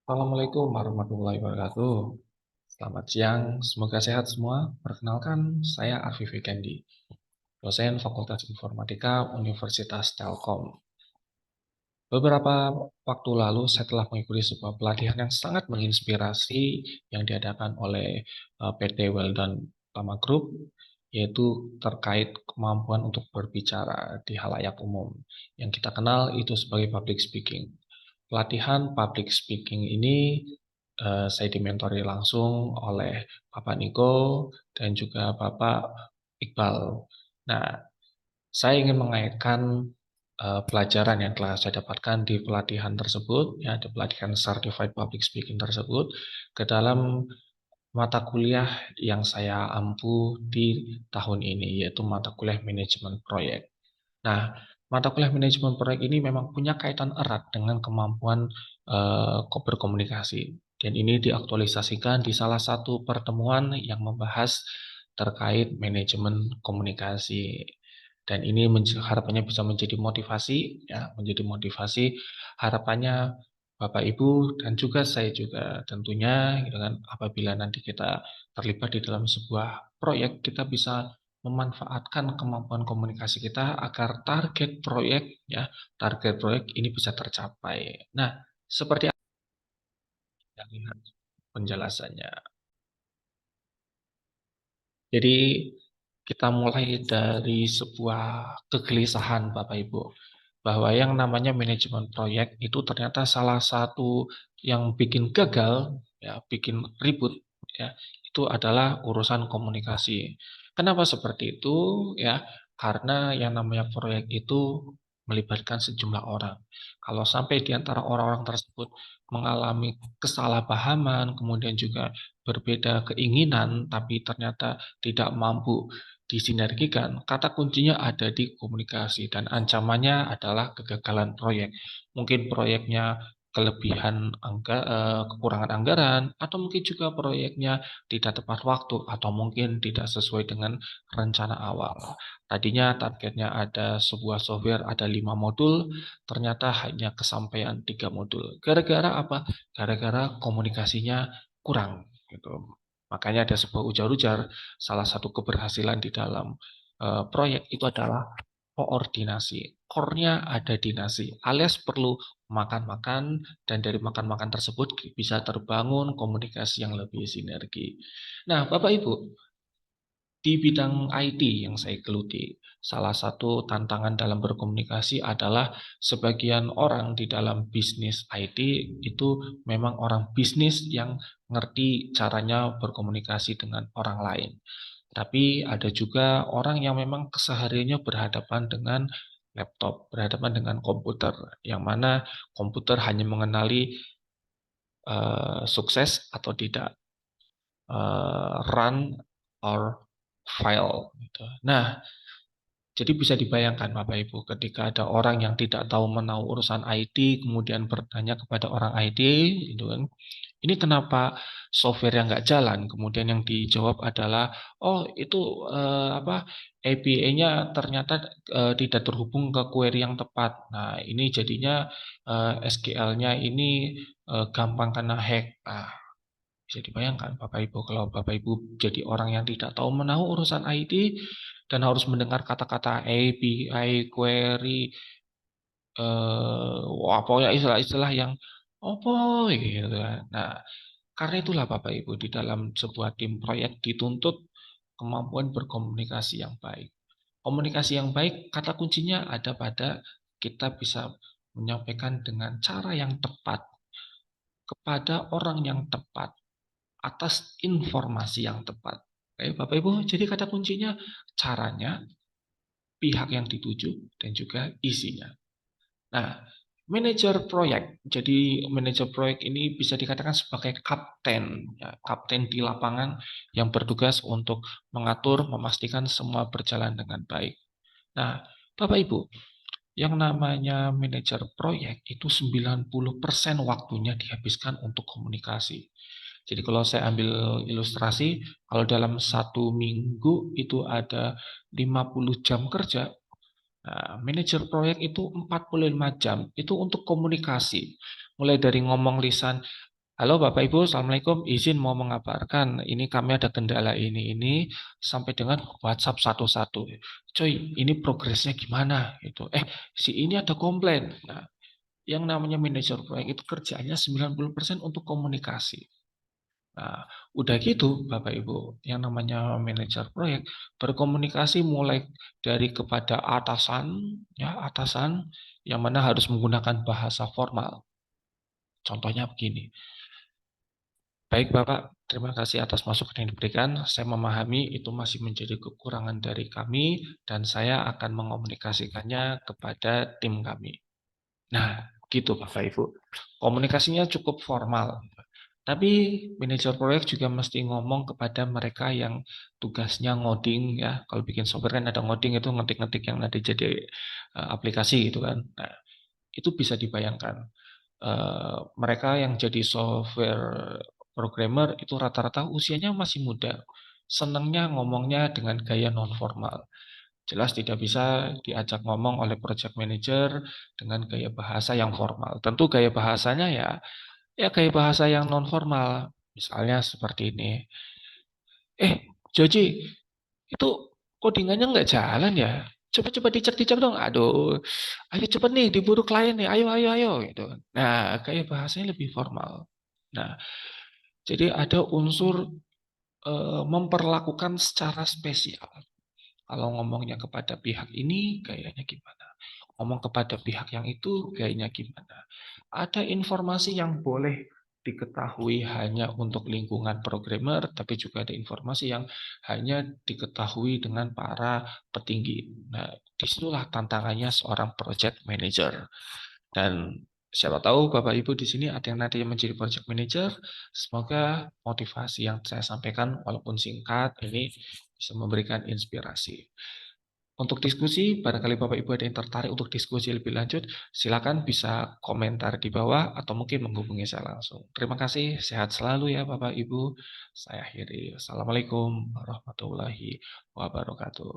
Assalamualaikum warahmatullahi wabarakatuh. Selamat siang, semoga sehat semua. Perkenalkan, saya Arfi Fekendi, dosen Fakultas Informatika Universitas Telkom. Beberapa waktu lalu saya telah mengikuti sebuah pelatihan yang sangat menginspirasi yang diadakan oleh PT Weldon Pharma Group, yaitu terkait kemampuan untuk berbicara di halayak umum, yang kita kenal itu sebagai public speaking. Pelatihan public speaking ini saya dimentori langsung oleh Bapak Niko dan juga Bapak Iqbal. Nah, saya ingin mengaitkan pelajaran yang telah saya dapatkan di pelatihan tersebut, ya, di pelatihan Certified Public Speaking tersebut, ke dalam mata kuliah yang saya ampu di tahun ini, yaitu mata kuliah manajemen proyek. Nah, mata kuliah manajemen proyek ini memang punya kaitan erat dengan kemampuan berkomunikasi. Dan ini diaktualisasikan di salah satu pertemuan yang membahas terkait manajemen komunikasi. Dan ini harapannya bisa menjadi motivasi, ya, menjadi motivasi. Harapannya Bapak Ibu dan juga saya juga tentunya, gitu kan, apabila nanti kita terlibat di dalam sebuah proyek, kita bisa memanfaatkan kemampuan komunikasi kita agar target proyek ini bisa tercapai. Nah, seperti apa yang lihat penjelasannya. Jadi kita mulai dari sebuah kegelisahan Bapak Ibu, bahwa yang namanya manajemen proyek itu ternyata salah satu yang bikin gagal, ya, bikin ribut, ya, itu adalah urusan komunikasi. Kenapa seperti itu? Ya, karena yang namanya proyek itu melibatkan sejumlah orang. Kalau sampai di antara orang-orang tersebut mengalami kesalahpahaman, kemudian juga berbeda keinginan, tapi ternyata tidak mampu disinergikan, kata kuncinya ada di komunikasi dan ancamannya adalah kegagalan proyek. Mungkin proyeknya kekurangan anggaran, atau mungkin juga proyeknya tidak tepat waktu, atau mungkin tidak sesuai dengan rencana awal. Tadinya targetnya ada sebuah software ada 5 modul, ternyata hanya kesampaian 3 modul. Gara-gara apa? Gara-gara komunikasinya kurang, gitu. Makanya ada sebuah ujar-ujar, salah satu keberhasilan di dalam proyek itu adalah koordinasi. Core-nya ada di nasi, alias perlu makan-makan, dan dari makan-makan tersebut bisa terbangun komunikasi yang lebih sinergi. Nah, Bapak Ibu, di bidang IT yang saya geluti, salah satu tantangan dalam berkomunikasi adalah sebagian orang di dalam bisnis IT itu memang orang bisnis yang ngerti caranya berkomunikasi dengan orang lain. Tapi ada juga orang yang memang kesehariannya berhadapan dengan laptop, berhadapan dengan komputer, yang mana komputer hanya mengenali sukses atau tidak, run or file, gitu. Nah, jadi bisa dibayangkan Bapak Ibu, ketika ada orang yang tidak tahu menahu urusan IT, kemudian bertanya kepada orang IT, gitu kan, ini kenapa software yang nggak jalan? Kemudian yang dijawab adalah, oh itu API-nya ternyata tidak terhubung ke query yang tepat. Nah, ini jadinya SQL-nya ini gampang kena hack. Nah, bisa dibayangkan Bapak Ibu, kalau Bapak Ibu jadi orang yang tidak tahu menahu urusan IT dan harus mendengar kata-kata API, query, wah pokoknya istilah-istilah yang apa gitu kan. Nah, karena itulah Bapak Ibu, di dalam sebuah tim proyek dituntut kemampuan berkomunikasi yang baik. Komunikasi yang baik, kata kuncinya ada pada kita bisa menyampaikan dengan cara yang tepat kepada orang yang tepat atas informasi yang tepat. Oke, Bapak Ibu, jadi kata kuncinya caranya, pihak yang dituju, dan juga isinya. Nah, manajer proyek. Jadi manajer proyek ini bisa dikatakan sebagai kapten, ya, kapten di lapangan yang bertugas untuk mengatur, memastikan semua berjalan dengan baik. Nah, Bapak Ibu, yang namanya manajer proyek itu 90% waktunya dihabiskan untuk komunikasi. Jadi kalau saya ambil ilustrasi, kalau dalam 1 minggu itu ada 50 jam kerja, nah, manajer proyek itu 45 jam itu untuk komunikasi. Mulai dari ngomong lisan, Halo Bapak Ibu, Assalamualaikum. Izin mau mengabarkan, ini kami ada kendala ini sampai dengan WhatsApp satu-satu. Coy, ini progresnya gimana? Gitu. Si ini ada komplain. Nah, yang namanya manajer proyek itu kerjanya 90% untuk komunikasi. Nah, udah gitu Bapak Ibu, yang namanya manajer proyek berkomunikasi mulai dari kepada atasan, ya atasan yang mana harus menggunakan bahasa formal. Contohnya begini. Baik Bapak, terima kasih atas masukan yang diberikan. Saya memahami itu masih menjadi kekurangan dari kami dan saya akan mengomunikasikannya kepada tim kami. Nah, gitu Bapak Ibu. Komunikasinya cukup formal. Tapi manajer proyek juga mesti ngomong kepada mereka yang tugasnya ngoding ya. Kalau bikin software kan ada ngoding itu ngetik-ngetik yang nanti jadi aplikasi gitu kan. Nah, itu bisa dibayangkan. Mereka yang jadi software programmer itu rata-rata usianya masih muda. Senangnya ngomongnya dengan gaya non formal. Jelas tidak bisa diajak ngomong oleh project manager dengan gaya bahasa yang formal. Tentu gaya bahasanya ya gaya bahasa yang non formal. Misalnya seperti ini. Joji, itu codingannya nggak jalan ya? Coba-coba dicek-dicek dong. Aduh, ayo cepet nih, diburu klien nih. Ayo, ayo, ayo. Gitu. Nah, kayak bahasanya lebih formal. Nah, jadi ada unsur memperlakukan secara spesial. Kalau ngomongnya kepada pihak ini, gayanya gimana? Ngomong kepada pihak yang itu, gayanya gimana? Ada informasi yang boleh diketahui hanya untuk lingkungan programmer, tapi juga ada informasi yang hanya diketahui dengan para petinggi. Nah, disitulah tantangannya seorang project manager. Dan siapa tahu Bapak Ibu di sini ada yang nanti menjadi project manager. Semoga motivasi yang saya sampaikan, walaupun singkat, ini bisa memberikan inspirasi. Untuk diskusi, barangkali Bapak Ibu ada yang tertarik untuk diskusi lebih lanjut, silakan bisa komentar di bawah atau mungkin menghubungi saya langsung. Terima kasih, sehat selalu ya Bapak Ibu. Saya akhiri. Assalamualaikum warahmatullahi wabarakatuh.